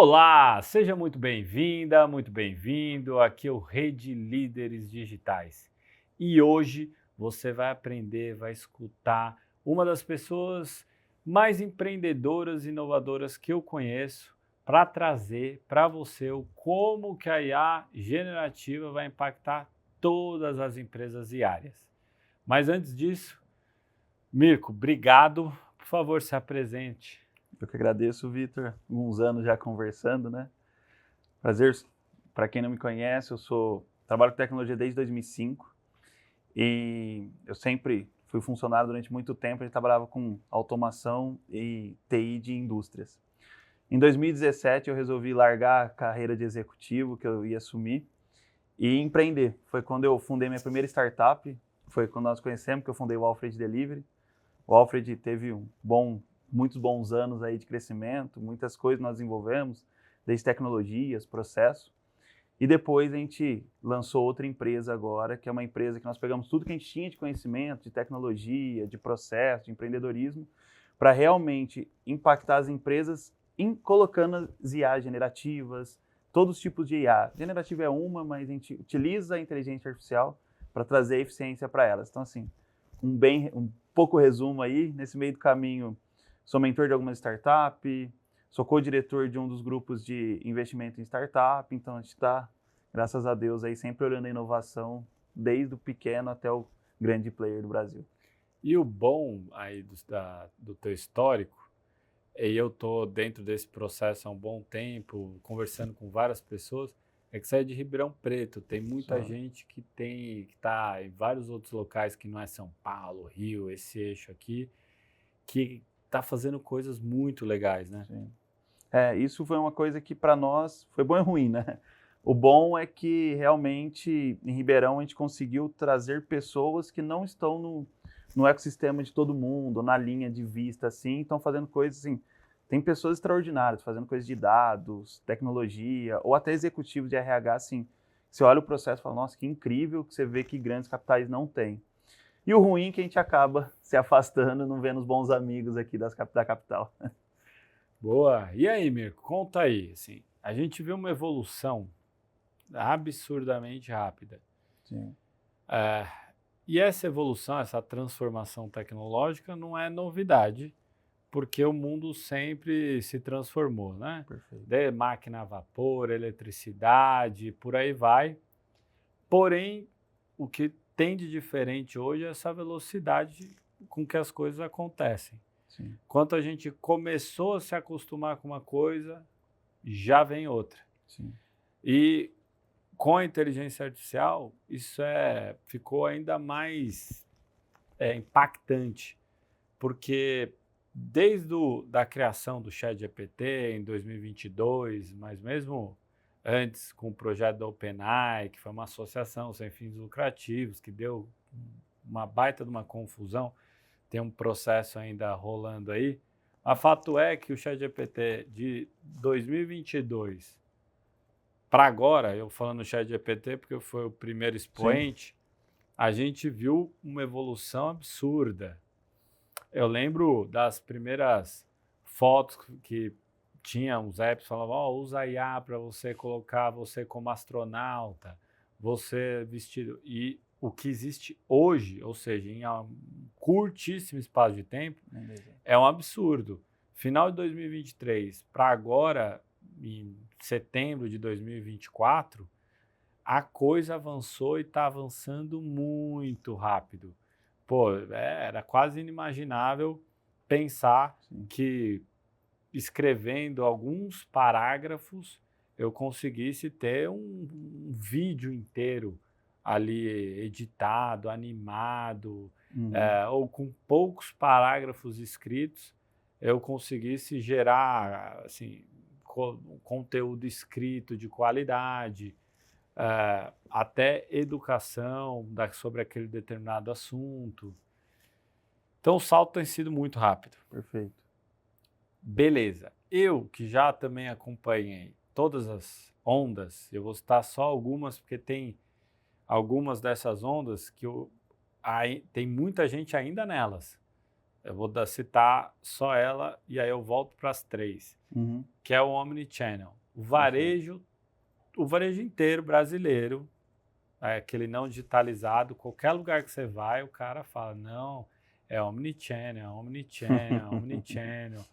Olá, seja muito bem-vinda, muito bem-vindo. Aqui é o Rede Líderes Digitais. E hoje você vai aprender, vai escutar uma das pessoas mais empreendedoras e inovadoras que eu conheço para trazer para você o como que a IA generativa vai impactar todas as empresas e áreas. Mas antes disso, Mirko, obrigado. Por favor, se apresente. Eu que agradeço, Vitor. Alguns anos já conversando, né? Prazer. Para quem não me conhece, trabalho com tecnologia desde 2005 e eu sempre fui funcionário durante muito tempo. A gente trabalhava com automação e TI de indústrias. Em 2017, eu resolvi largar a carreira de executivo que eu ia assumir e empreender. Foi quando eu fundei minha primeira startup. Foi quando nós conhecemos que eu fundei o Alfred Delivery. O Alfred teve muitos bons anos aí de crescimento, muitas coisas nós desenvolvemos, desde tecnologias, processos. E depois a gente lançou outra empresa agora, que é uma empresa que nós pegamos tudo que a gente tinha de conhecimento, de tecnologia, de processo, de empreendedorismo, para realmente impactar as empresas colocando as IA generativas, todos os tipos de IA. Generativa é uma, mas a gente utiliza a inteligência artificial para trazer eficiência para elas. Então, assim, um pouco resumo aí, nesse meio do caminho, sou mentor de algumas startups, sou co-diretor de um dos grupos de investimento em startup, então a gente está, graças a Deus, aí sempre olhando a inovação, desde o pequeno até o grande player do Brasil. E o bom aí do teu histórico, e eu tô dentro desse processo há um bom tempo, conversando com várias pessoas, é que você é de Ribeirão Preto, tem muita gente que está em vários outros locais que não é São Paulo, Rio, esse eixo aqui, que está fazendo coisas muito legais, né? Sim. Isso foi uma coisa que para nós foi bom e ruim, né? O bom é que realmente em Ribeirão a gente conseguiu trazer pessoas que não estão no ecossistema de todo mundo, na linha de vista, assim, estão fazendo coisas assim. Tem pessoas extraordinárias fazendo coisas de dados, tecnologia, ou até executivos de RH, assim. Você olha o processo e fala, nossa, que incrível, que você vê que grandes capitais não têm. E o ruim é que a gente acaba se afastando, não vendo os bons amigos aqui da capital. Boa! E aí, Mirko, conta aí, assim, a gente viu uma evolução absurdamente rápida. Sim. E essa evolução, essa transformação tecnológica não é novidade, porque o mundo sempre se transformou, né? Perfeito. De máquina a vapor, eletricidade, por aí vai. Porém, o que tem de diferente hoje é essa velocidade com que as coisas acontecem. Sim. Quando a gente começou a se acostumar com uma coisa, já vem outra. Sim. E com a inteligência artificial, isso ficou ainda mais impactante, porque desde da criação do ChatGPT em 2022, mas mesmo antes com o projeto da OpenAI, que foi uma associação sem fins lucrativos, que deu uma baita de uma confusão, tem um processo ainda rolando aí. A fato é que o ChatGPT de 2022 para agora, eu falando do ChatGPT porque foi o primeiro expoente, sim, a gente viu uma evolução absurda. Eu lembro das primeiras fotos que tinha uns apps que falavam, usa IA para você colocar você como astronauta, você vestido. E o que existe hoje, ou seja, em um curtíssimo espaço de tempo, é um absurdo. Final de 2023 para agora, em setembro de 2024, a coisa avançou e está avançando muito rápido. Pô, era quase inimaginável pensar, sim, que escrevendo alguns parágrafos eu conseguisse ter um vídeo inteiro ali editado, animado, ou com poucos parágrafos escritos eu conseguisse gerar assim, conteúdo escrito de qualidade, até educação sobre aquele determinado assunto. Então o salto tem sido muito rápido. Perfeito. Beleza. Eu, que já também acompanhei todas as ondas, eu vou citar só algumas, porque tem algumas dessas ondas que tem muita gente ainda nelas. Eu vou citar só ela e aí eu volto para as 3, que é o Omnichannel. O varejo inteiro brasileiro, aquele não digitalizado, qualquer lugar que você vai, o cara fala, não, é Omnichannel, Omnichannel, Omnichannel.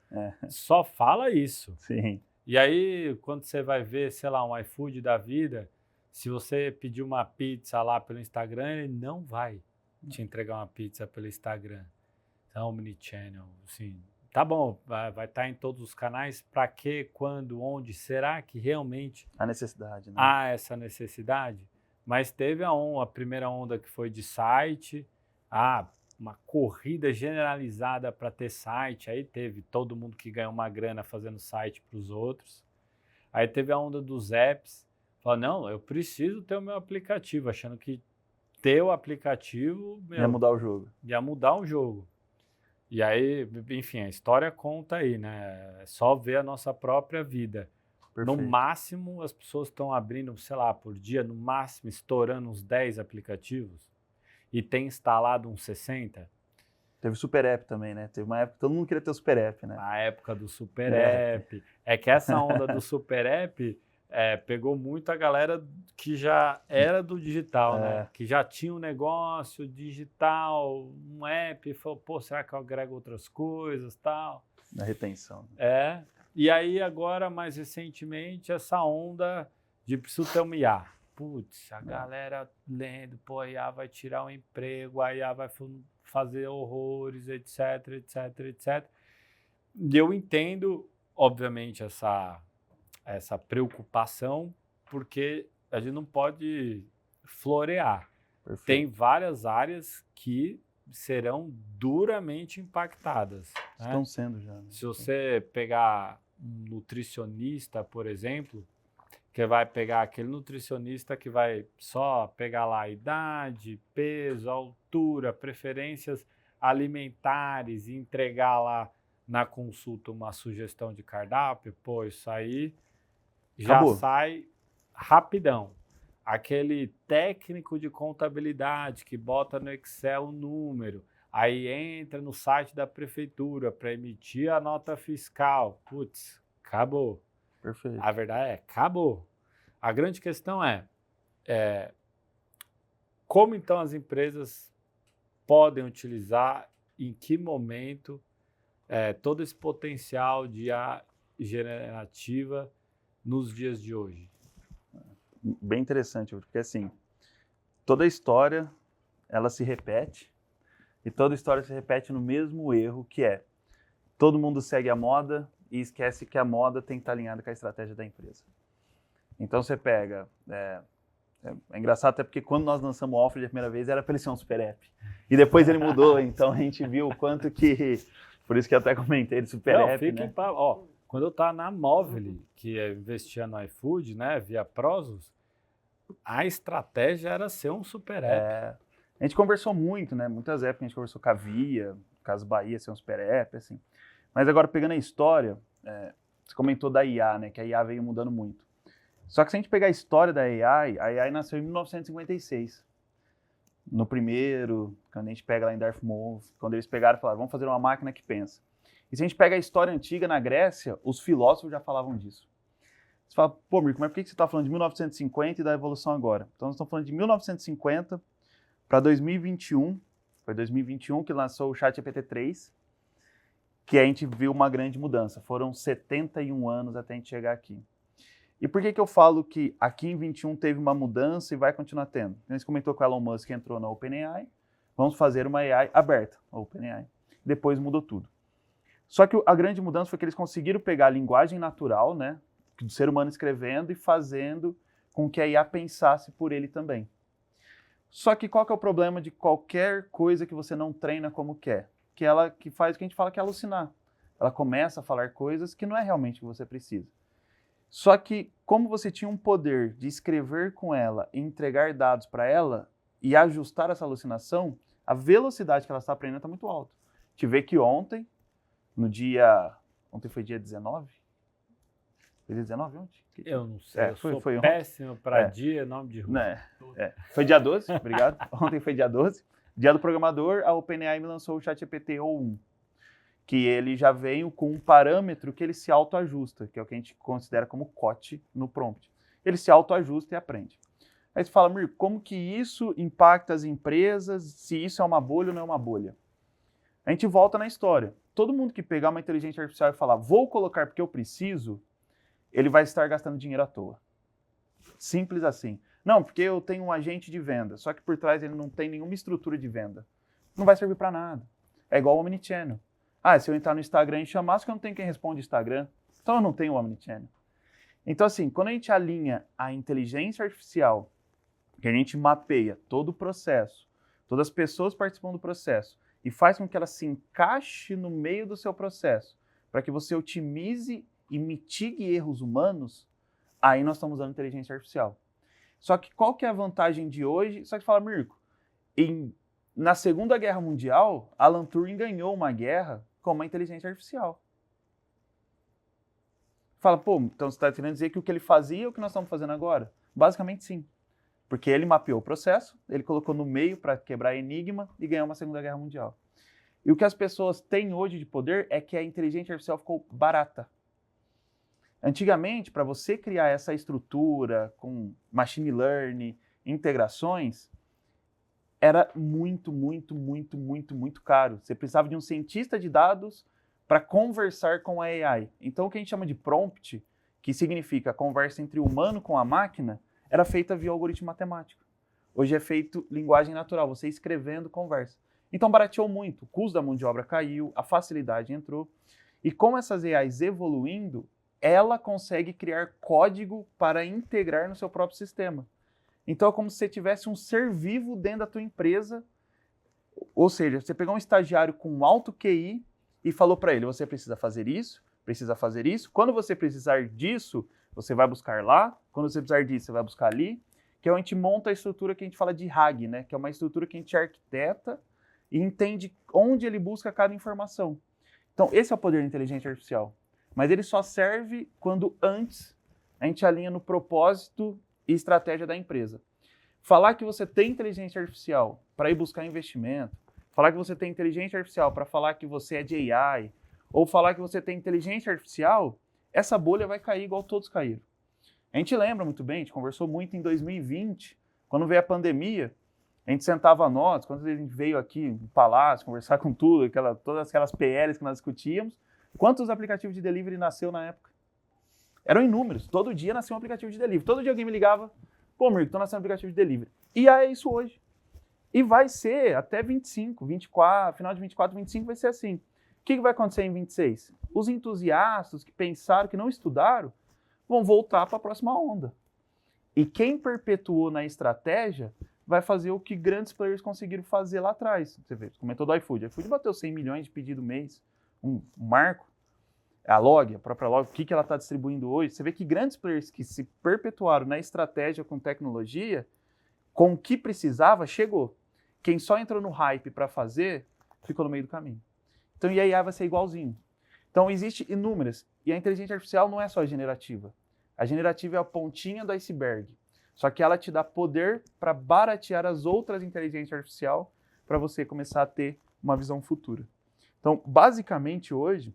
Só fala isso. Sim. E aí, quando você vai ver, sei lá, um iFood da vida, se você pedir uma pizza lá pelo Instagram, ele não vai te entregar uma pizza pelo Instagram. Então, Omnichannel, assim, tá bom, vai estar em todos os canais, para quê, quando, onde? Será que realmente A necessidade, né? há essa necessidade? Mas teve a primeira onda que foi de site, uma corrida generalizada para ter site, aí teve todo mundo que ganhou uma grana fazendo site para os outros. Aí teve a onda dos apps, falou, não, eu preciso ter o meu aplicativo, achando que ter o aplicativo ia mudar o jogo. Ia mudar o jogo. E aí, enfim, a história conta aí, né? É só ver a nossa própria vida. Perfeito. No máximo, as pessoas estão abrindo, sei lá, por dia, no máximo, estourando uns 10 aplicativos e tem instalado uns 60. Teve Super App também, né? Teve uma época que todo mundo queria ter o Super App, né? A época do Super App. É que essa onda do Super App pegou muito a galera que já era do digital, né? Que já tinha um negócio digital, um app, e falou, pô, será que eu agrego outras coisas, tal? Na retenção. E aí agora, mais recentemente, essa onda de preciso ter um IA. Putz, a galera lendo, pô, a IA vai tirar o emprego, a IA vai fazer horrores, etc, etc, etc. E eu entendo, obviamente, essa preocupação, porque a gente não pode florear. Perfeito. Tem várias áreas que serão duramente impactadas. Estão sendo já. Né? Se você pegar um nutricionista, por exemplo, que vai pegar aquele nutricionista que vai só pegar lá idade, peso, altura, preferências alimentares e entregar lá na consulta uma sugestão de cardápio, pô, isso aí já acabou. Sai rapidão. Aquele técnico de contabilidade que bota no Excel o número, aí entra no site da prefeitura para emitir a nota fiscal. Putz, acabou. Perfeito. A verdade acabou. A grande questão é como então as empresas podem utilizar, em que momento, todo esse potencial de IA generativa nos dias de hoje? Bem interessante, porque assim, toda história, ela se repete, e toda história se repete no mesmo erro, que é, todo mundo segue a moda e esquece que a moda tem que estar alinhada com a estratégia da empresa. Então você pega, é engraçado até porque quando nós lançamos o Alfred a primeira vez era para ele ser um Super App, e depois ele mudou, então a gente viu o quanto que, por isso que eu até comentei de Super App, né? Quando eu estava na Móvel, que investia no iFood, né, via Prosus, a estratégia era ser um Super App. A gente conversou muito, né? Muitas épocas a gente conversou com a Via, Casas Bahia ser um Super App, assim. Mas agora, pegando a história, você comentou da IA, né? Que a IA veio mudando muito. Só que se a gente pegar a história da AI, a AI nasceu em 1956. No primeiro, quando a gente pega lá em Dartmouth, quando eles pegaram e falaram, vamos fazer uma máquina que pensa. E se a gente pega a história antiga na Grécia, os filósofos já falavam disso. Você fala, pô, Mirko, mas por que você está falando de 1950 e da evolução agora? Então, nós estamos falando de 1950 para 2021. Foi 2021 que lançou o ChatGPT 3, que a gente viu uma grande mudança. Foram 71 anos até a gente chegar aqui. E por que eu falo que aqui em 21 teve uma mudança e vai continuar tendo? A gente comentou que o Elon Musk entrou na OpenAI, vamos fazer uma AI aberta, a OpenAI. Depois mudou tudo. Só que a grande mudança foi que eles conseguiram pegar a linguagem natural, né, do ser humano escrevendo e fazendo com que a IA pensasse por ele também. Só que qual que é o problema de qualquer coisa que você não treina como quer? Que faz o que a gente fala que é alucinar. Ela começa a falar coisas que não é realmente o que você precisa. Só que como você tinha um poder de escrever com ela e entregar dados para ela e ajustar essa alucinação, a velocidade que ela está aprendendo está muito alta. A gente vê que ontem foi dia 19? Foi dia 19 ontem? Eu não sei, foi péssimo para dia, nome de rua. Foi dia 12, obrigado. Ontem foi dia 12. Dia do programador, a OpenAI me lançou o ChatGPT O1. que ele já veio com um parâmetro que ele se autoajusta, que é o que a gente considera como COT no prompt. Ele se autoajusta e aprende. Aí você fala, Mirko, como que isso impacta as empresas, se isso é uma bolha ou não é uma bolha? A gente volta na história. Todo mundo que pegar uma inteligência artificial e falar, vou colocar porque eu preciso, ele vai estar gastando dinheiro à toa. Simples assim. Não, porque eu tenho um agente de venda, só que por trás ele não tem nenhuma estrutura de venda. Não vai servir para nada. É igual o Omnichannel. Se eu entrar no Instagram e chamar, só que eu não tenho quem responde Instagram, então eu não tenho o Omnichannel. Então assim, quando a gente alinha a inteligência artificial, que a gente mapeia todo o processo, todas as pessoas participam do processo, e faz com que ela se encaixe no meio do seu processo, para que você otimize e mitigue erros humanos, aí nós estamos usando inteligência artificial. Só que qual que é a vantagem de hoje? Só que fala, Mirko, na Segunda Guerra Mundial, Alan Turing ganhou uma guerra com uma inteligência artificial. Fala, pô, então você está querendo dizer que o que ele fazia é o que nós estamos fazendo agora? Basicamente sim. Porque ele mapeou o processo, ele colocou no meio para quebrar enigma e ganhar uma Segunda Guerra Mundial. E o que as pessoas têm hoje de poder é que a inteligência artificial ficou barata. Antigamente, para você criar essa estrutura com machine learning, integrações, era muito caro. Você precisava de um cientista de dados para conversar com a AI. Então, o que a gente chama de prompt, que significa a conversa entre o humano com a máquina, era feita via algoritmo matemático. Hoje é feito linguagem natural, você escrevendo conversa. Então barateou muito, o custo da mão de obra caiu, a facilidade entrou. E com essas AIs evoluindo, ela consegue criar código para integrar no seu próprio sistema. Então é como se você tivesse um ser vivo dentro da tua empresa, ou seja, você pegou um estagiário com alto QI e falou para ele, você precisa fazer isso, quando você precisar disso, você vai buscar lá, quando você precisar disso, você vai buscar ali, que é onde a gente monta a estrutura que a gente fala de RAG, né? Que é uma estrutura que a gente arquiteta e entende onde ele busca cada informação. Então, esse é o poder da inteligência artificial. Mas ele só serve quando antes a gente alinha no propósito e estratégia da empresa. Falar que você tem inteligência artificial para ir buscar investimento, falar que você tem inteligência artificial para falar que você é de AI, ou falar que você tem inteligência artificial, essa bolha vai cair igual todos caíram. A gente lembra muito bem, a gente conversou muito em 2020, quando veio a pandemia, a gente sentava nós, quando a gente veio aqui no Palácio, conversar com tudo, todas aquelas PLs que nós discutíamos, quantos aplicativos de delivery nasceu na época? Eram inúmeros, todo dia nascia um aplicativo de delivery, todo dia alguém me ligava, pô, Mirko, estou nascendo um aplicativo de delivery. E é isso hoje. E vai ser até 25, 24, final de 24, 25 vai ser assim. O que vai acontecer em 26? Os entusiastas que pensaram, que não estudaram, vão voltar para a próxima onda. E quem perpetuou na estratégia vai fazer o que grandes players conseguiram fazer lá atrás. Você vê, comentou do iFood. O iFood bateu 100 milhões de pedido mês, um marco. A Log, a própria Log, o que ela está distribuindo hoje. Você vê que grandes players que se perpetuaram na estratégia com tecnologia, com o que precisava, chegou. Quem só entrou no hype para fazer, ficou no meio do caminho. Então, e a IA vai ser igualzinho. Então, existe inúmeras. E a inteligência artificial não é só generativa. A generativa é a pontinha do iceberg. Só que ela te dá poder para baratear as outras inteligências artificiais para você começar a ter uma visão futura. Então, basicamente, hoje,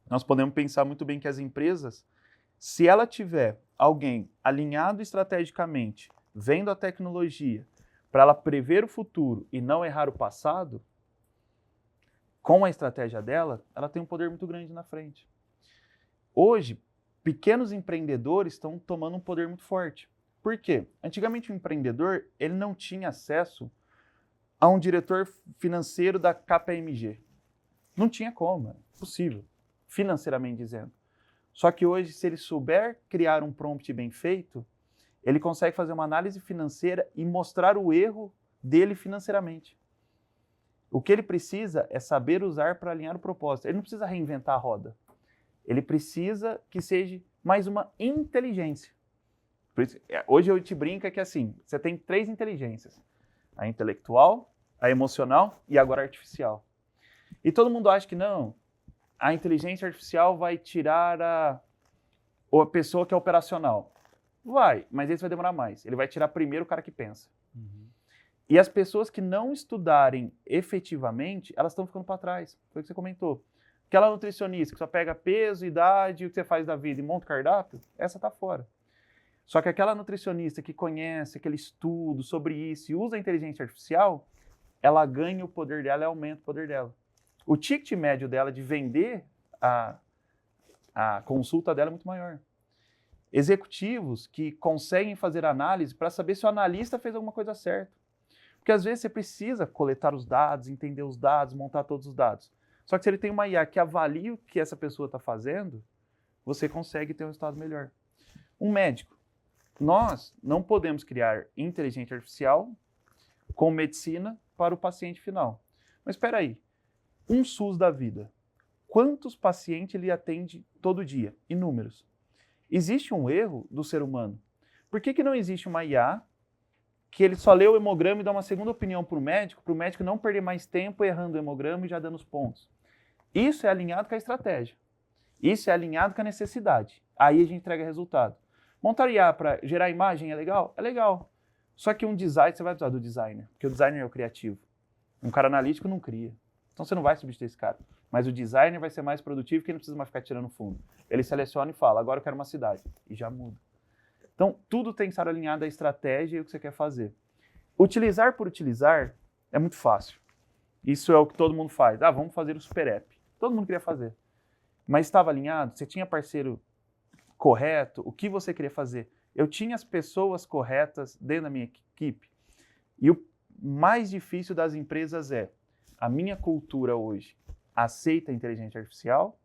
nós podemos pensar muito bem que as empresas, se ela tiver alguém alinhado estrategicamente, vendo a tecnologia, para ela prever o futuro e não errar o passado, com a estratégia dela, ela tem um poder muito grande na frente. Hoje, pequenos empreendedores estão tomando um poder muito forte. Por quê? Antigamente o empreendedor ele não tinha acesso a um diretor financeiro da KPMG. Não tinha como, é impossível, financeiramente dizendo. Só que hoje, se ele souber criar um prompt bem feito, ele consegue fazer uma análise financeira e mostrar o erro dele financeiramente. O que ele precisa é saber usar para alinhar o propósito. Ele não precisa reinventar a roda. Ele precisa que seja mais uma inteligência. Por isso, hoje eu te brinco que assim, você tem 3 inteligências. A intelectual, a emocional e agora a artificial. E todo mundo acha que não, a inteligência artificial vai tirar a pessoa que é operacional. Vai, mas esse vai demorar mais. Ele vai tirar primeiro o cara que pensa. Uhum. E as pessoas que não estudarem efetivamente, elas estão ficando para trás. Foi o que você comentou. Aquela nutricionista que só pega peso, idade, o que você faz da vida e monta o cardápio, essa tá fora. Só que aquela nutricionista que conhece aquele estudo sobre isso e usa a inteligência artificial, ela ganha o poder dela e aumenta o poder dela. O ticket médio dela de vender a consulta dela é muito maior. Executivos que conseguem fazer análise para saber se o analista fez alguma coisa certa. Porque às vezes você precisa coletar os dados, entender os dados, montar todos os dados. Só que se ele tem uma IA que avalia o que essa pessoa está fazendo, você consegue ter um resultado melhor. Um médico. Nós não podemos criar inteligência artificial com medicina para o paciente final. Mas espera aí, um SUS da vida, quantos pacientes ele atende todo dia? Inúmeros. Existe um erro do ser humano. Por que não existe uma IA que ele só lê o hemograma e dá uma segunda opinião para o médico não perder mais tempo errando o hemograma e já dando os pontos? Isso é alinhado com a estratégia. Isso é alinhado com a necessidade. Aí a gente entrega resultado. Montar IA para gerar imagem é legal? É legal. Só que um design, você vai precisar do designer, porque o designer é o criativo. Um cara analítico não cria. Então você não vai substituir esse cara. Mas o designer vai ser mais produtivo porque ele não precisa mais ficar tirando fundo. Ele seleciona e fala, agora eu quero uma cidade. E já muda. Então, tudo tem que estar alinhado à estratégia e o que você quer fazer. Utilizar por utilizar é muito fácil. Isso é o que todo mundo faz. Vamos fazer o super app. Todo mundo queria fazer. Mas estava alinhado? Você tinha parceiro correto? O que você queria fazer? Eu tinha as pessoas corretas dentro da minha equipe. E o mais difícil das empresas é, a minha cultura hoje aceita a inteligência artificial?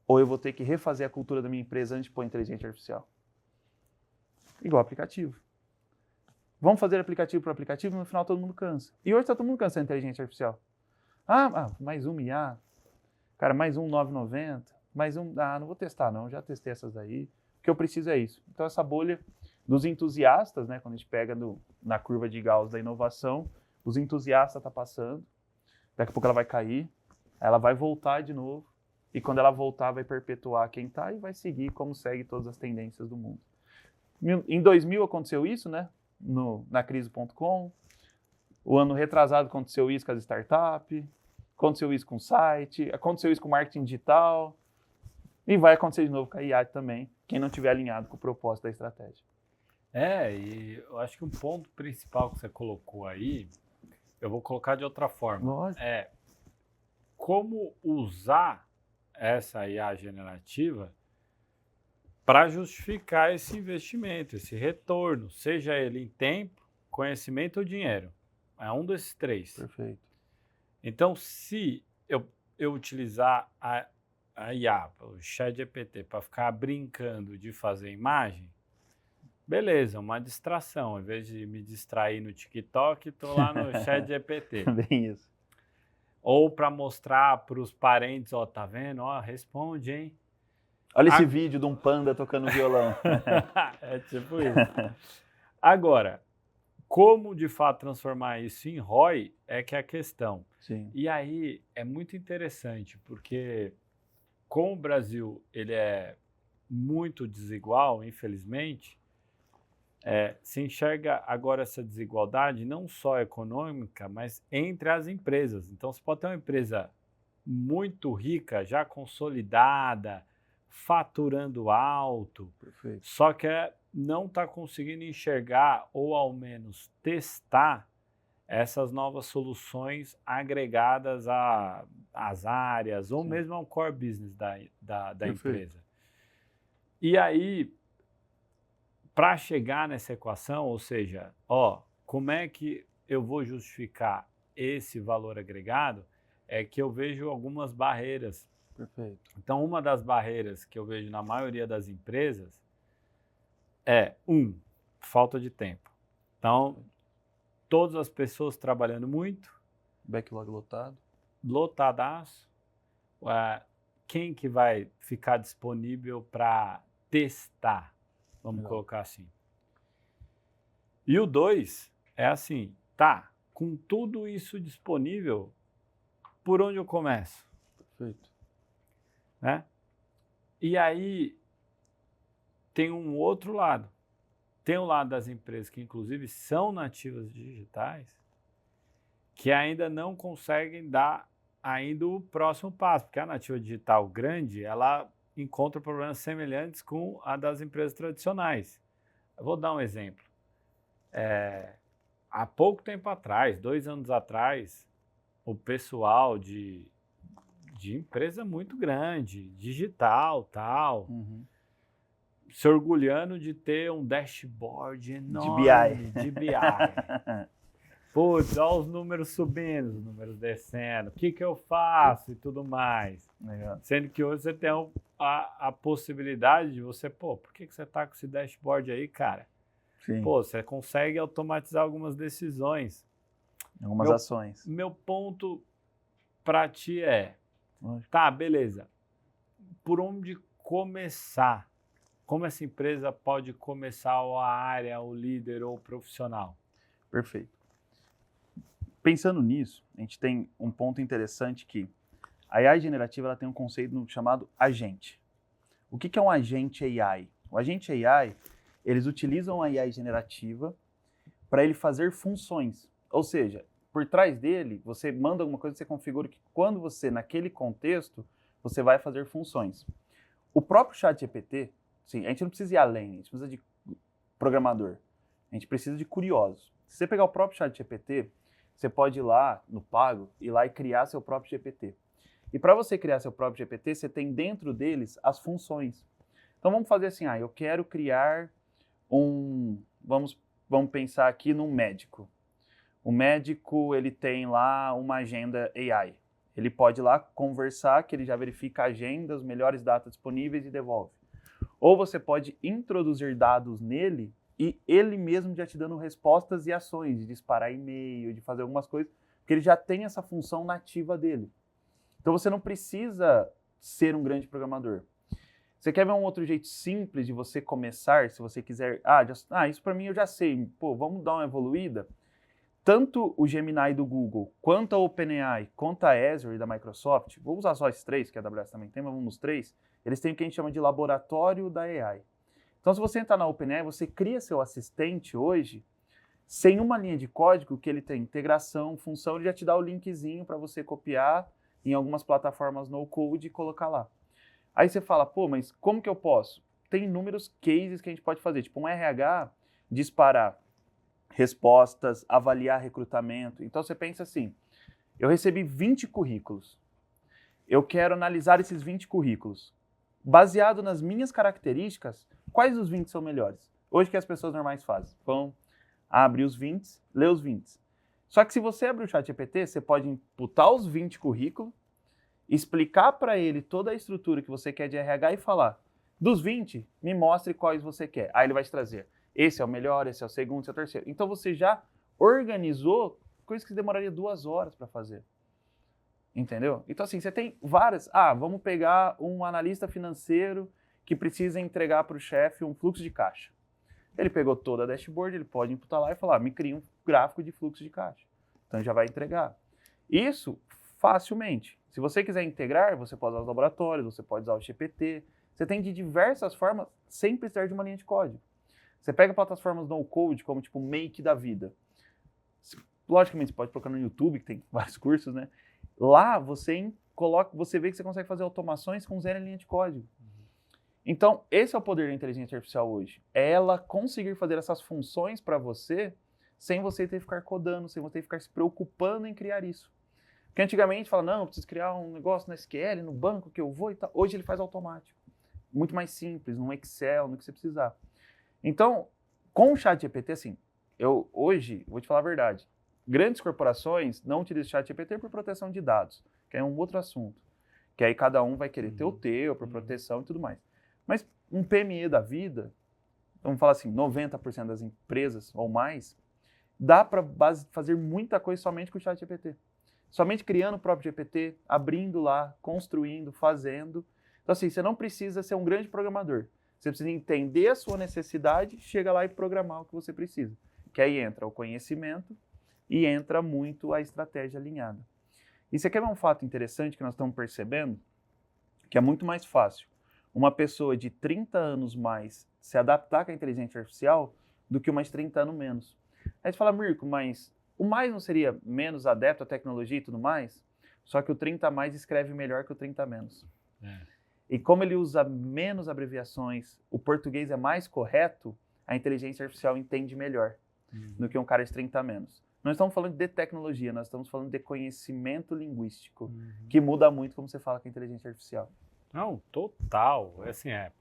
Ou eu vou ter que refazer a cultura da minha empresa antes de pôr a inteligência artificial? Igual aplicativo. Vamos fazer aplicativo por aplicativo, no final todo mundo cansa. E hoje está todo mundo cansando da inteligência artificial. Mais um IA. Cara, mais um 9,90. Mais um... não vou testar não, já testei essas daí. O que eu preciso é isso. Então essa bolha dos entusiastas, né, quando a gente pega na curva de Gauss da inovação, os entusiastas estão passando. Daqui a pouco ela vai cair, ela vai voltar de novo. E quando ela voltar, vai perpetuar quem está e vai seguir como segue todas as tendências do mundo. Em 2000 aconteceu isso, né? Na crise.com. O ano retrasado aconteceu isso com as startups. Aconteceu isso com o site. Aconteceu isso com o marketing digital. E vai acontecer de novo com a IA também, quem não estiver alinhado com o propósito da estratégia. E eu acho que um ponto principal que você colocou aí, eu vou colocar de outra forma. Lógico. É como usar essa IA generativa para justificar esse investimento, esse retorno, seja ele em tempo, conhecimento ou dinheiro. É um desses três. Perfeito. Então, se eu utilizar a IA, o ChatGPT, para ficar brincando de fazer imagem, beleza, uma distração. Em vez de me distrair no TikTok, estou lá no ChatGPT. Bem isso. Ou para mostrar para os parentes, tá vendo? Responde, hein? Olha esse vídeo de um panda tocando violão. É tipo isso. Agora, como de fato transformar isso em ROI é que é a questão. Sim. E aí é muito interessante, porque como o Brasil ele é muito desigual, infelizmente, se enxerga agora essa desigualdade não só econômica, mas entre as empresas. Então, você pode ter uma empresa muito rica, já consolidada, faturando alto, Perfeito. só que não está conseguindo enxergar ou ao menos testar essas novas soluções agregadas às áreas ou Sim. mesmo ao core business da Perfeito. empresa. E aí, para chegar nessa equação, ou seja, como é que eu vou justificar esse valor agregado, é que eu vejo algumas barreiras. Perfeito. Então, uma das barreiras que eu vejo na maioria das empresas falta de tempo. Então, todas as pessoas trabalhando muito. Backlog lotado. Lotadaço. Quem que vai ficar disponível para testar? Vamos colocar assim. E o 2 é assim, com tudo isso disponível, por onde eu começo? Perfeito. Né? E aí tem um outro lado. Tem o lado das empresas que inclusive são nativas digitais, que ainda não conseguem dar ainda o próximo passo, porque a nativa digital grande, ela encontra problemas semelhantes com a das empresas tradicionais. Eu vou dar um exemplo. Há pouco tempo atrás, 2 anos atrás, o pessoal de empresa muito grande, digital, tal, se orgulhando de ter um dashboard enorme de BI. Putz, olha os números subindo, os números descendo, o que eu faço e tudo mais. Legal. Sendo que hoje você tem a possibilidade de você, por que você está com esse dashboard aí, cara? Sim. Você consegue automatizar algumas decisões. Algumas ações. Meu ponto para ti tá, beleza, por onde começar? Como essa empresa pode começar, ou a área, o líder ou o profissional? Perfeito. Pensando nisso, a gente tem um ponto interessante que a AI generativa ela tem um conceito chamado agente. O que é um agente AI? O agente AI, eles utilizam a AI generativa para ele fazer funções. Ou seja, por trás dele, você manda alguma coisa, você configura que quando você, naquele contexto, você vai fazer funções. O próprio ChatGPT, sim, a gente não precisa ir além, a gente precisa de programador, a gente precisa de curiosos. Se você pegar o próprio ChatGPT, você pode ir lá no pago, ir lá e criar seu próprio GPT. E para você criar seu próprio GPT, você tem dentro deles as funções. Então vamos fazer assim, eu quero criar vamos pensar aqui num médico. O médico, ele tem lá uma agenda AI. Ele pode ir lá conversar, que ele já verifica a agenda, as melhores datas disponíveis e devolve. Ou você pode introduzir dados nele e ele mesmo já te dando respostas e ações, de disparar e-mail, de fazer algumas coisas, porque ele já tem essa função nativa dele. Então você não precisa ser um grande programador. Você quer ver um outro jeito simples de você começar, se você quiser, isso para mim eu já sei, vamos dar uma evoluída? Tanto o Gemini do Google, quanto a OpenAI, quanto a Azure da Microsoft, vou usar só esses três, que a AWS também tem, mas vamos nos três, eles têm o que a gente chama de laboratório da AI. Então, se você entrar na OpenAI, você cria seu assistente hoje sem uma linha de código que ele tem integração, função, ele já te dá o linkzinho para você copiar em algumas plataformas no-code e colocar lá. Aí você fala, mas como que eu posso? Tem inúmeros cases que a gente pode fazer, tipo um RH, disparar respostas, avaliar recrutamento. Então você pensa assim, eu recebi 20 currículos, eu quero analisar esses 20 currículos. Baseado nas minhas características, quais dos 20 são melhores? Hoje o que as pessoas normais fazem? Vão abrir os 20, ler os 20. Só que se você abrir o ChatGPT, você pode imputar os 20 currículos, explicar para ele toda a estrutura que você quer de RH e falar, dos 20, me mostre quais você quer. Aí ele vai te trazer, esse é o melhor, esse é o segundo, esse é o terceiro. Então você já organizou coisas que demoraria 2 horas para fazer. Entendeu? Então assim, você tem várias, vamos pegar um analista financeiro que precisa entregar para o chefe um fluxo de caixa. Ele pegou toda a dashboard, ele pode imputar lá e falar, me cria um gráfico de fluxo de caixa. Então já vai entregar. Isso facilmente. Se você quiser integrar, você pode usar os laboratórios, você pode usar o GPT. Você tem de diversas formas, sem precisar de uma linha de código. Você pega plataformas no-code, como tipo Make da vida. Logicamente, você pode procurar no YouTube, que tem vários cursos, né? Lá você vê que você consegue fazer automações com zero linha de código. Então, esse é o poder da inteligência artificial hoje. É ela conseguir fazer essas funções para você sem você ter que ficar codando, sem você ter que ficar se preocupando em criar isso. Porque antigamente fala, não, eu preciso criar um negócio no SQL, no banco que eu vou e tal. Hoje ele faz automático. Muito mais simples, no Excel, no que você precisar. Então, com o ChatGPT, assim, eu hoje, vou te falar a verdade, grandes corporações não utilizam o ChatGPT por proteção de dados, que é um outro assunto. Que aí cada um vai querer ter o teu, por proteção e tudo mais. Mas um PME da vida, vamos falar assim, 90% das empresas ou mais, dá para fazer muita coisa somente com o ChatGPT. Somente criando o próprio GPT, abrindo lá, construindo, fazendo. Então assim, você não precisa ser um grande programador. Você precisa entender a sua necessidade, chega lá e programar o que você precisa. Que aí entra o conhecimento e entra muito a estratégia alinhada. E você quer ver um fato interessante que nós estamos percebendo? Que é muito mais fácil uma pessoa de 30 anos mais se adaptar com a inteligência artificial do que uma de 30 anos menos. Aí você fala, Mirko, mas o mais não seria menos adepto à tecnologia e tudo mais? só que o 30 a mais escreve melhor que o 30 a menos. É. E como ele usa menos abreviações, o português é mais correto, a inteligência artificial entende melhor do que um cara de 30 a menos. Não estamos falando de tecnologia, nós estamos falando de conhecimento linguístico, que muda muito como você fala com a inteligência artificial. Não, total. Assim, é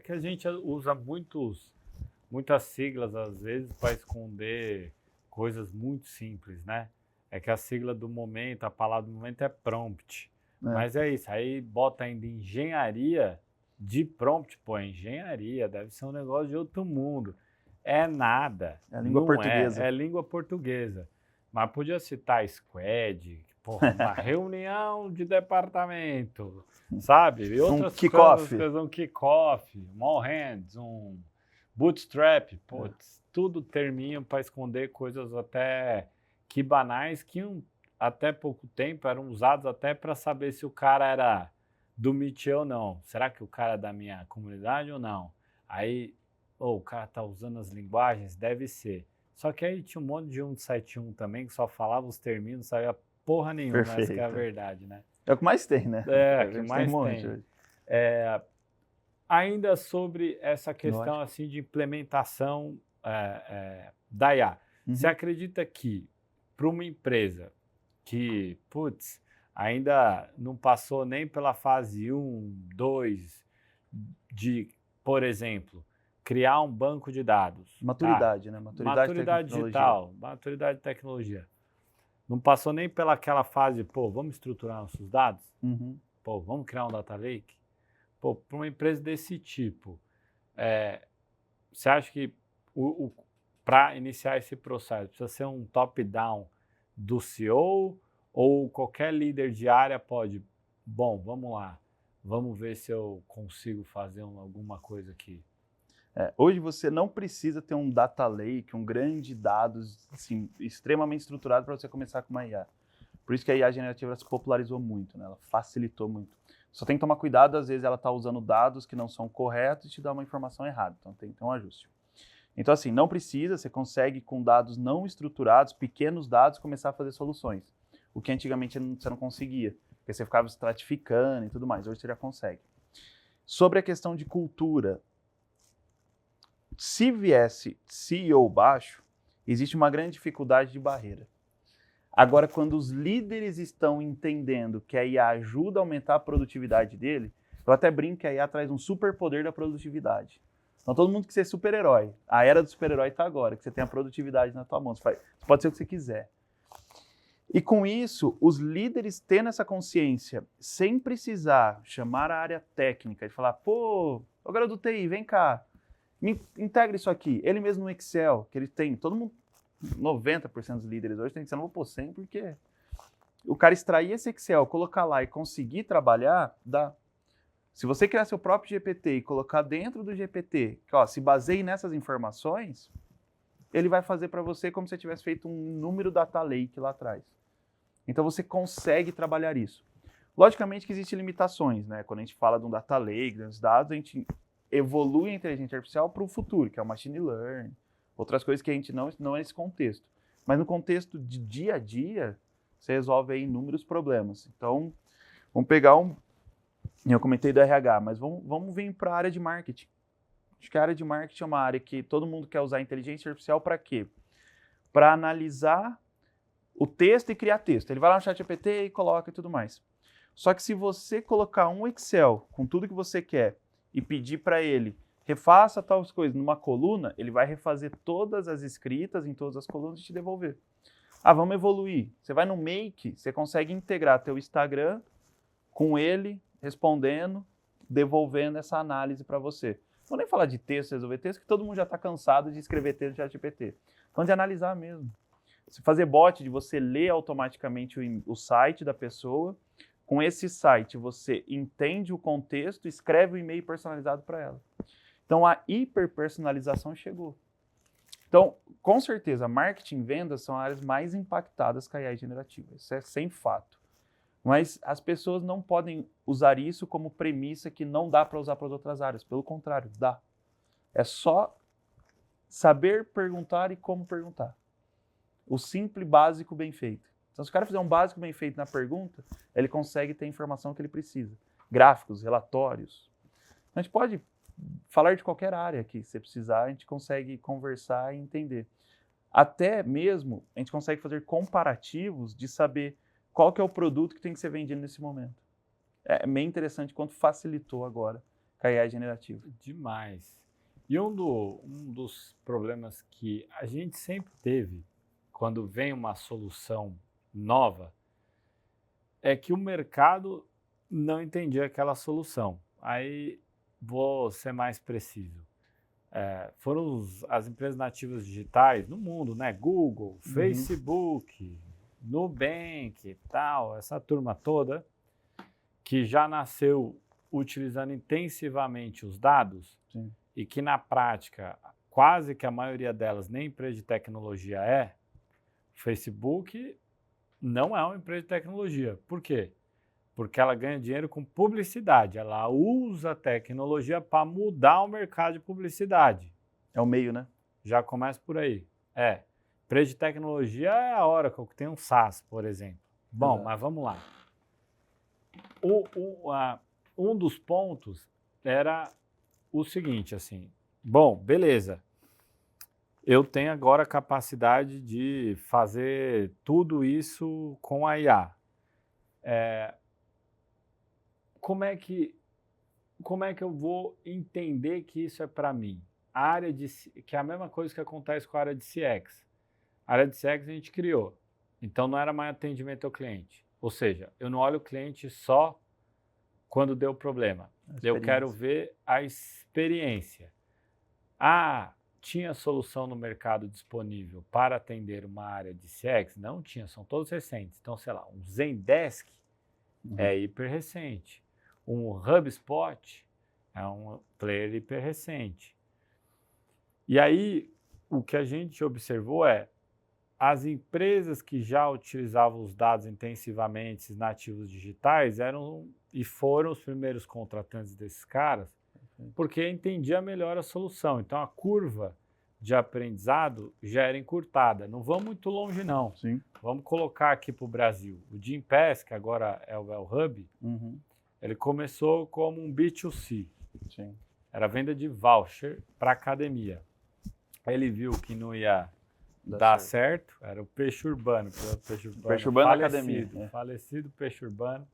que a gente usa muitas siglas, às vezes, para esconder coisas muito simples, né? É que a sigla do momento, a palavra do momento é prompt. Mas é isso, aí bota ainda engenharia de prompt. Pô, engenharia deve ser um negócio de outro mundo. É nada. É a língua portuguesa. É língua portuguesa. Mas podia citar squad, porra, uma reunião de departamento, sabe? E outras coisas, um kickoff, um all hands, um bootstrap. Putz, tudo terminha para esconder coisas até que banais, que até pouco tempo eram usados até para saber se o cara era do Métier ou não. Será que o cara é da minha comunidade ou não? Aí, o cara tá usando as linguagens, deve ser. Só que aí tinha um monte de 171 também, que só falava os termos, não sabia porra nenhuma, essa que é a verdade, né? É o que mais tem, né? É, o que mais tem. Ainda sobre essa questão assim, de implementação da IA. Você acredita que para uma empresa que, putz, ainda não passou nem pela fase 1, 2, de, por exemplo, criar um banco de dados. Maturidade, né? Maturidade digital, maturidade de tecnologia. Não passou nem pelaquela fase, pô, vamos estruturar nossos dados? Pô, vamos criar um data lake? Pô, para uma empresa desse tipo, você acha que para iniciar esse processo precisa ser um top-down do CEO ou qualquer líder de área pode, bom, vamos lá, vamos ver se eu consigo fazer alguma coisa aqui? Hoje você não precisa ter um data lake, um grande dados assim, extremamente estruturado para você começar com uma IA. Por isso que a IA generativa se popularizou muito, né? Ela facilitou muito. Só tem que tomar cuidado, às vezes ela está usando dados que não são corretos e te dá uma informação errada, então tem que ter um ajuste. Então assim, não precisa, você consegue com dados não estruturados, pequenos dados, começar a fazer soluções. O que antigamente você não conseguia, porque você ficava estratificando e tudo mais, hoje você já consegue. Sobre a questão de cultura, se viesse CEO baixo, existe uma grande dificuldade de barreira. Agora, quando os líderes estão entendendo que a IA ajuda a aumentar a produtividade dele, eu até brinco que a IA traz um superpoder da produtividade. Então, todo mundo quer ser super-herói. A era do super-herói está agora, que você tem a produtividade na tua mão. Você pode ser o que você quiser. E com isso, os líderes tendo essa consciência, sem precisar chamar a área técnica e falar, pô, o garoto do TI, vem cá, me integra isso aqui. Ele mesmo no Excel, que ele tem, todo mundo, 90% dos líderes hoje tem Excel, não vou pôr 100 porque o cara extrair esse Excel, colocar lá e conseguir trabalhar, dá. Se você criar seu próprio GPT e colocar dentro do GPT, que ó, se baseie nessas informações, ele vai fazer para você como se você tivesse feito um número data lake lá atrás. Então você consegue trabalhar isso. Logicamente que existem limitações, né? Quando a gente fala de um data lake, dos dados, a gente evolui a inteligência artificial para o futuro, que é o machine learning, outras coisas que a gente não é nesse contexto. Mas no contexto de dia a dia, você resolve aí inúmeros problemas. Então, vamos pegar eu comentei do RH, mas vamos vir para a área de marketing. Acho que a área de marketing é uma área que todo mundo quer usar a inteligência artificial para quê? Para analisar o texto e criar texto. Ele vai lá no ChatGPT e coloca e tudo mais. Só que se você colocar um Excel com tudo que você quer e pedir para ele refaça tais coisas numa coluna, ele vai refazer todas as escritas em todas as colunas e te devolver. Ah, vamos evoluir. Você vai no Make, você consegue integrar teu Instagram com ele respondendo, devolvendo essa análise para você. Não vou nem falar de texto, resolver texto, que todo mundo já está cansado de escrever texto no ChatGPT. Então, de analisar mesmo. Se fazer bot de você ler automaticamente o site da pessoa, com esse site você entende o contexto, escreve o e-mail personalizado para ela. Então, a hiperpersonalização chegou. Então, com certeza, marketing e vendas são áreas mais impactadas com a AI generativa. Isso é sem fato. Mas as pessoas não podem usar isso como premissa que não dá para usar para as outras áreas. Pelo contrário, dá. É só saber perguntar e como perguntar. O simples, básico, bem feito. Então, se o cara fizer um básico bem feito na pergunta, ele consegue ter a informação que ele precisa. Gráficos, relatórios. A gente pode falar de qualquer área que você precisar, a gente consegue conversar e entender. Até mesmo, a gente consegue fazer comparativos de saber qual que é o produto que tem que ser vendido nesse momento. É bem interessante quanto facilitou agora com a IA generativa. Demais. E um dos problemas que a gente sempre teve quando vem uma solução nova é que o mercado não entendia aquela solução. Aí vou ser mais preciso. Foram as empresas nativas digitais no mundo, né? Google, Facebook, Nubank e tal, essa turma toda que já nasceu utilizando intensivamente os dados. Sim. E que na prática, quase que a maioria delas nem empresa de tecnologia é. O Facebook não é uma empresa de tecnologia. Por quê? Porque ela ganha dinheiro com publicidade. Ela usa a tecnologia para mudar o mercado de publicidade. É o meio, né? Já começa por aí. Empresa de tecnologia é a Oracle, que tem um SaaS, por exemplo. Bom, Exato. mas vamos lá. Um dos pontos era o seguinte, assim, bom, beleza, eu tenho agora a capacidade de fazer tudo isso com a IA. Como é que eu vou entender que isso é para mim? A área que é a mesma coisa que acontece com a área de CX. A área de CX a gente criou, então não era mais atendimento ao cliente. Ou seja, eu não olho o cliente só quando deu problema. Eu quero ver a experiência. Tinha solução no mercado disponível para atender uma área de CX? Não tinha, são todos recentes. Então, sei lá, um Zendesk é hiper recente. Um HubSpot é um player hiper recente. E aí, o que a gente observou as empresas que já utilizavam os dados intensivamente, esses nativos digitais, foram os primeiros contratantes desses caras, porque entendia melhor a solução. Então, a curva de aprendizado já era encurtada. Não vamos muito longe, não. Sim. Vamos colocar aqui para o Brasil. O Gympass, que agora é o Hub, ele começou como um B2C. Sim. Era venda de voucher para academia. Ele viu que não ia dar certo. Era o Peixe Urbano. Peixe Urbano Academia. Falecido Peixe Urbano.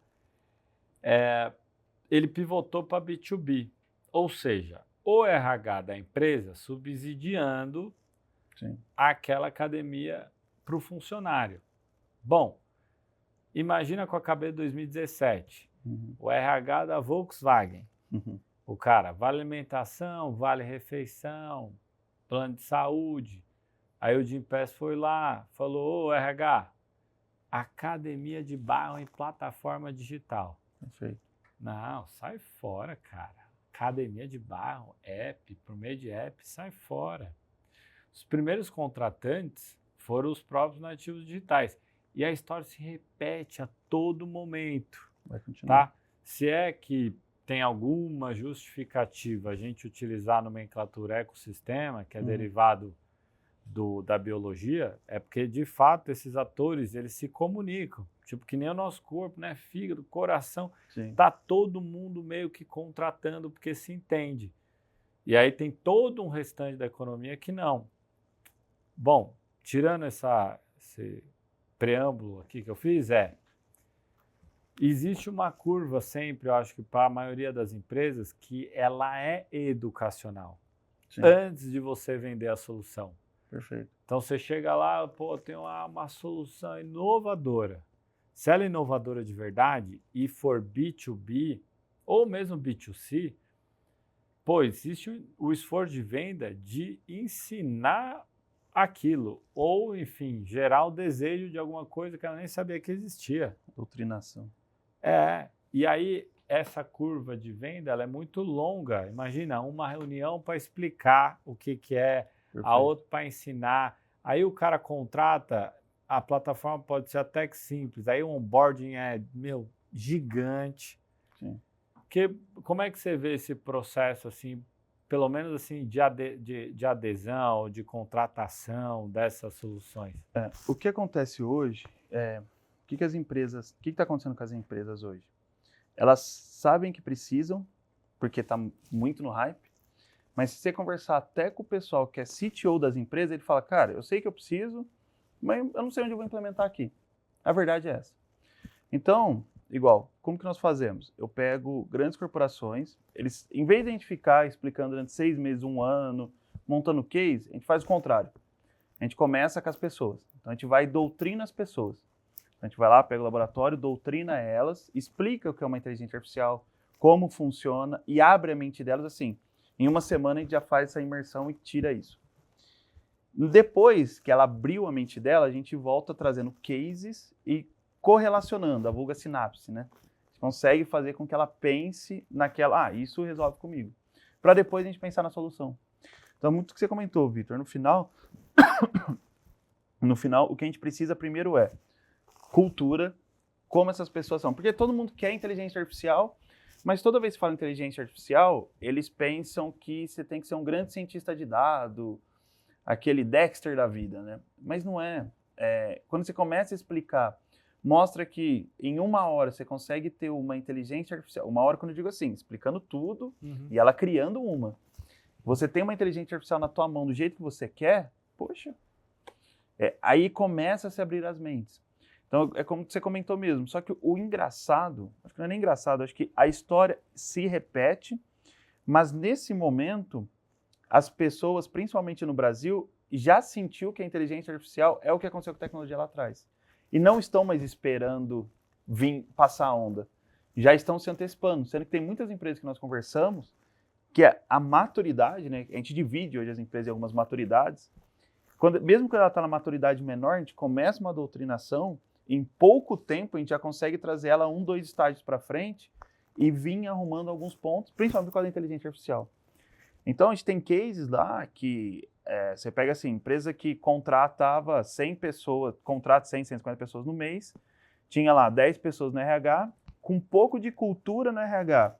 Ele pivotou para B2B. Ou seja, o RH da empresa subsidiando aquela academia para o funcionário. Bom, imagina que eu acabei de 2017, o RH da Volkswagen, o cara, vale alimentação, vale refeição, plano de saúde. Aí o Gympass foi lá, falou, ô RH, academia de bairro em plataforma digital. Perfeito. Não, sai fora, cara. Academia de bairro, app, por meio de app, sai fora. Os primeiros contratantes foram os próprios nativos digitais. E a história se repete a todo momento. Vai continuar. Tá? Se é que tem alguma justificativa a gente utilizar a nomenclatura ecossistema, que é derivado da biologia, é porque, de fato, esses atores, eles se comunicam. Tipo, que nem o nosso corpo, né? Fígado, coração. Tá todo mundo meio que contratando porque se entende. E aí tem todo um restante da economia que não. Bom, tirando esse preâmbulo aqui que eu fiz, existe uma curva sempre, eu acho que para a maioria das empresas, que ela é educacional. Antes de você vender a solução. Perfeito. Então você chega lá, tem uma solução inovadora. Se ela é inovadora de verdade e for B2B ou mesmo B2C, existe o esforço de venda de ensinar aquilo ou, enfim, gerar o desejo de alguma coisa que ela nem sabia que existia. Doutrinação. E aí essa curva de venda ela é muito longa. Imagina, uma reunião para explicar o que é, a outra para ensinar. Aí o cara contrata, a plataforma pode ser até que simples, aí o onboarding é, gigante. Como é que você vê esse processo, assim, pelo menos assim, de adesão, de contratação dessas soluções? O que acontece hoje que está acontecendo com as empresas hoje? Elas sabem que precisam, porque está muito no hype, mas se você conversar até com o pessoal que é CTO das empresas, ele fala, cara, eu sei que eu preciso, mas eu não sei onde eu vou implementar aqui. A verdade é essa. Então, igual, como que nós fazemos? Eu pego grandes corporações, eles, em vez de a gente ficar explicando durante 6 meses, 1 ano, montando case, a gente faz o contrário. A gente começa com as pessoas. Então, a gente vai e doutrina as pessoas. A gente vai lá, pega o laboratório, doutrina elas, explica o que é uma inteligência artificial, como funciona e abre a mente delas assim. Em 1 semana, a gente já faz essa imersão e tira isso. Depois que ela abriu a mente dela, a gente volta trazendo cases e correlacionando a vulga sinapse, né? A gente consegue fazer com que ela pense naquela, isso resolve comigo. Para depois a gente pensar na solução. Então, muito o que você comentou, Vitor. No final, o que a gente precisa primeiro é cultura, como essas pessoas são. Porque todo mundo quer inteligência artificial, mas toda vez que fala inteligência artificial, eles pensam que você tem que ser um grande cientista de dados, aquele Dexter da vida, né? Mas não é. Quando você começa a explicar, mostra que em 1 hora você consegue ter uma inteligência artificial, 1 hora quando eu digo assim, explicando tudo e ela criando uma. Você tem uma inteligência artificial na tua mão do jeito que você quer, poxa, aí começa a se abrir as mentes. Então, é como você comentou mesmo, só que o engraçado, acho que não é nem engraçado, acho que a história se repete, mas nesse momento, as pessoas, principalmente no Brasil, já sentiu que a inteligência artificial é o que aconteceu com a tecnologia lá atrás. E não estão mais esperando vir passar a onda. Já estão se antecipando, sendo que tem muitas empresas que nós conversamos, que a maturidade, né? A gente divide hoje as empresas em algumas maturidades. Mesmo quando ela está na maturidade menor, a gente começa uma doutrinação, em pouco tempo a gente já consegue trazer ela 1, 2 estágios para frente e vir arrumando alguns pontos, principalmente por causa da inteligência artificial. Então, a gente tem cases lá que você pega assim, empresa que contratava 100 pessoas, contrata 100, 150 pessoas no mês, tinha lá 10 pessoas no RH, com um pouco de cultura no RH,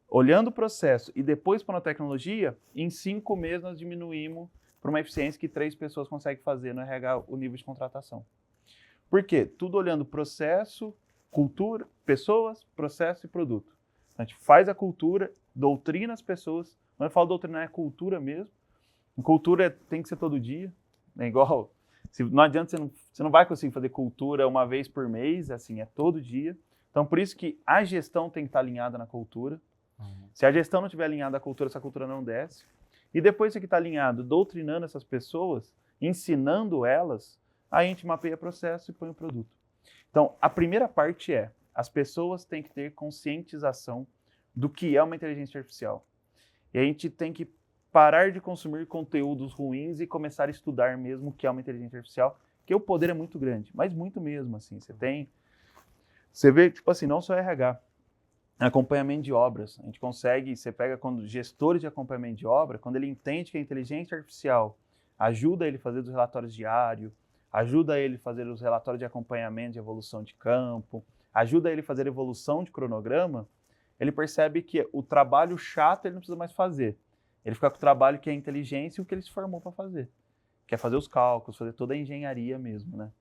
olhando o processo e depois para a tecnologia, em 5 meses nós diminuímos para uma eficiência que 3 pessoas conseguem fazer no RH o nível de contratação. Por quê? Tudo olhando processo, cultura, pessoas, processo e produto. A gente faz a cultura, doutrina as pessoas. Quando eu falo doutrinar, é cultura mesmo. Cultura tem que ser todo dia. É igual, não adianta, você não vai conseguir fazer cultura uma vez por mês, assim, é todo dia. Então, por isso que a gestão tem que estar alinhada na cultura. Se a gestão não estiver alinhada à cultura, essa cultura não desce. E depois que está alinhado, doutrinando essas pessoas, ensinando elas, aí a gente mapeia o processo e põe o produto. Então, a primeira parte as pessoas têm que ter conscientização do que é uma inteligência artificial. E a gente tem que parar de consumir conteúdos ruins e começar a estudar mesmo o que é uma inteligência artificial, porque o poder é muito grande, mas muito mesmo, assim. Você vê, tipo assim, não só RH, acompanhamento de obras. A gente consegue, você pega quando gestores de acompanhamento de obra, quando ele entende que a inteligência artificial ajuda ele a fazer os relatórios diários, ajuda ele a fazer os relatórios de acompanhamento de evolução de campo, ajuda ele a fazer evolução de cronograma, ele percebe que o trabalho chato ele não precisa mais fazer. Ele fica com o trabalho que é a inteligência e o que ele se formou para fazer, que é fazer os cálculos, fazer toda a engenharia mesmo, né?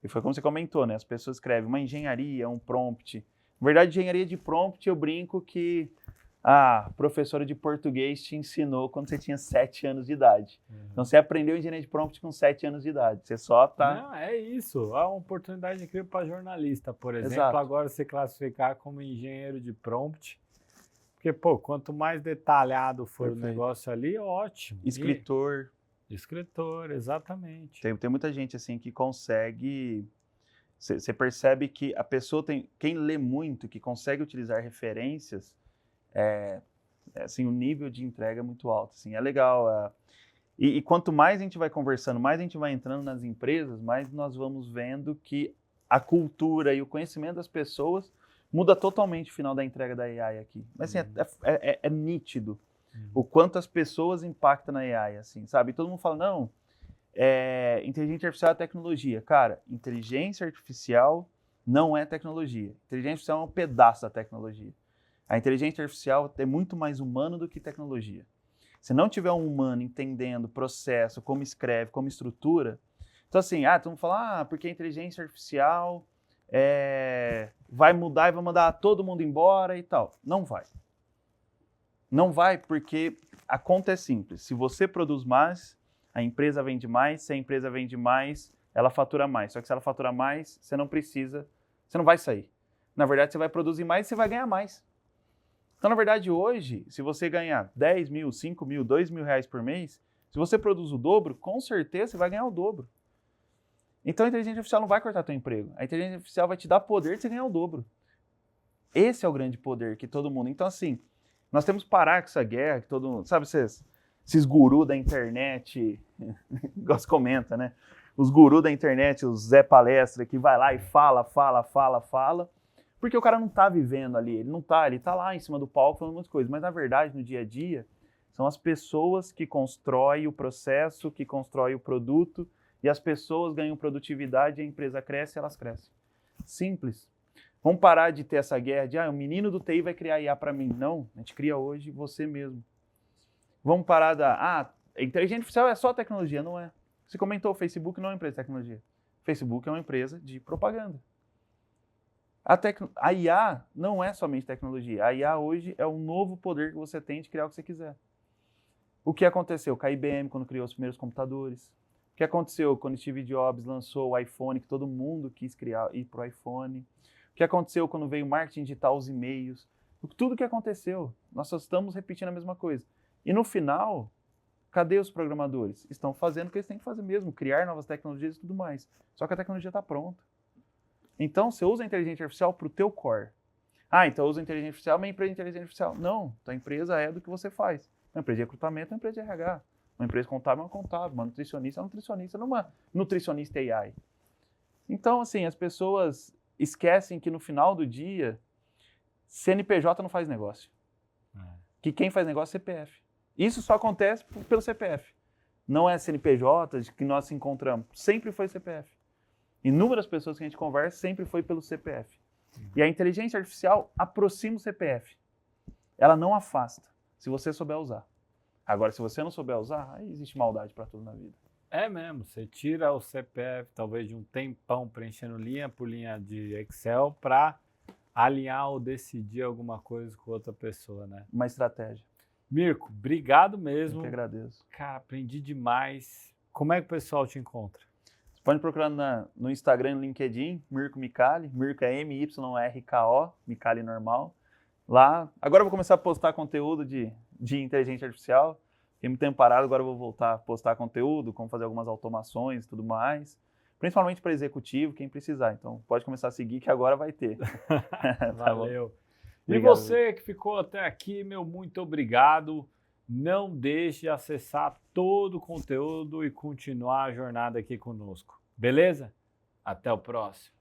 E foi como você comentou, né? As pessoas escrevem uma engenharia, um prompt. Na verdade, engenharia de prompt, eu brinco que a professora de português te ensinou quando você tinha 7 anos de idade. Então, você aprendeu engenharia de prompt com 7 anos de idade. Você só tá... Não, é isso. Há uma oportunidade incrível para jornalista, por exemplo. Exato. Agora, se classificar como engenheiro de prompt. Porque, quanto mais detalhado for o negócio ali, ótimo. Escritor. Escritor, exatamente. Tem muita gente, assim, que consegue... Você percebe que a pessoa tem... Quem lê muito, que consegue utilizar referências, assim, o nível de entrega é muito alto. Assim, é legal. E quanto mais a gente vai conversando, mais a gente vai entrando nas empresas, mais nós vamos vendo que a cultura e o conhecimento das pessoas muda totalmente o final da entrega da AI aqui. Mas assim, é nítido o quanto as pessoas impactam na AI, assim, sabe? E todo mundo fala, não, inteligência artificial é tecnologia. Cara, inteligência artificial não é tecnologia. Inteligência artificial é um pedaço da tecnologia. A inteligência artificial é muito mais humano do que tecnologia. Se não tiver um humano entendendo o processo, como escreve, como estrutura... Então assim, todo mundo fala, porque a inteligência artificial vai mudar e vai mandar todo mundo embora e tal. Não vai. Não vai porque a conta é simples. Se você produz mais, a empresa vende mais. Se a empresa vende mais, ela fatura mais. Só que se ela fatura mais, você não precisa, você não vai sair. Na verdade, você vai produzir mais e você vai ganhar mais. Então, na verdade, hoje, se você ganhar 10 mil, 5 mil, 2 mil reais por mês, se você produz o dobro, com certeza você vai ganhar o dobro. Então, a inteligência artificial não vai cortar teu emprego. A inteligência artificial vai te dar poder de você ganhar o dobro. Esse é o grande poder que todo mundo... Então, assim, nós temos que parar com essa guerra, que todo mundo... Sabe esses gurus da internet, gosto comenta, né? Os gurus da internet, os Zé Palestra, que vai lá e fala, porque o cara não tá vivendo ali, ele tá lá em cima do palco falando umas coisas, mas na verdade, no dia a dia, são as pessoas que constroem o processo, que constroem o produto, e as pessoas ganham produtividade, a empresa cresce, elas crescem. Simples. Vamos parar de ter essa guerra de, o menino do TI vai criar IA para mim. Não, a gente cria hoje você mesmo. Vamos parar a inteligência artificial é só tecnologia, não é. Você comentou, o Facebook não é uma empresa de tecnologia. O Facebook é uma empresa de propaganda. A IA não é somente tecnologia. A IA hoje é um novo poder que você tem de criar o que você quiser. O que aconteceu com a IBM quando criou os primeiros computadores? O que aconteceu quando Steve Jobs lançou o iPhone, que todo mundo quis ir para o iPhone? O que aconteceu quando veio o marketing digital, os e-mails? Tudo o que aconteceu. Nós só estamos repetindo a mesma coisa. E no final, cadê os programadores? Estão fazendo o que eles têm que fazer mesmo, criar novas tecnologias e tudo mais. Só que a tecnologia está pronta. Então, você usa a inteligência artificial para o teu core. Então eu uso a inteligência artificial, minha empresa de inteligência artificial. Não, tua empresa é do que você faz. Uma empresa de recrutamento é uma empresa de RH. Uma empresa contábil é uma contábil. Uma nutricionista é uma nutricionista, não uma nutricionista AI. Então, assim, as pessoas esquecem que no final do dia, CNPJ não faz negócio. Que quem faz negócio é CPF. Isso só acontece pelo CPF. Não é CNPJ que nós se encontramos. Sempre foi CPF. Inúmeras pessoas que a gente conversa sempre foi pelo CPF. E a inteligência artificial aproxima o CPF. Ela não afasta, se você souber usar. Agora, se você não souber usar, aí existe maldade para tudo na vida. É mesmo, você tira o CPF talvez de um tempão preenchendo linha por linha de Excel para alinhar ou decidir alguma coisa com outra pessoa, né? Uma estratégia. Mirko, obrigado mesmo. Eu que agradeço. Cara, aprendi demais. Como é que o pessoal te encontra? Pode procurar no Instagram e no LinkedIn, Mirko Micali. Mirko é M-Y-R-K-O, Micali normal. Lá, agora eu vou começar a postar conteúdo de inteligência artificial. Fiquei muito tempo parado, agora eu vou voltar a postar conteúdo, como fazer algumas automações e tudo mais. Principalmente para executivo, quem precisar. Então pode começar a seguir que agora vai ter. Valeu. Tá, e você que ficou até aqui, meu muito obrigado. Não deixe de acessar todo o conteúdo e continuar a jornada aqui conosco. Beleza? Até o próximo.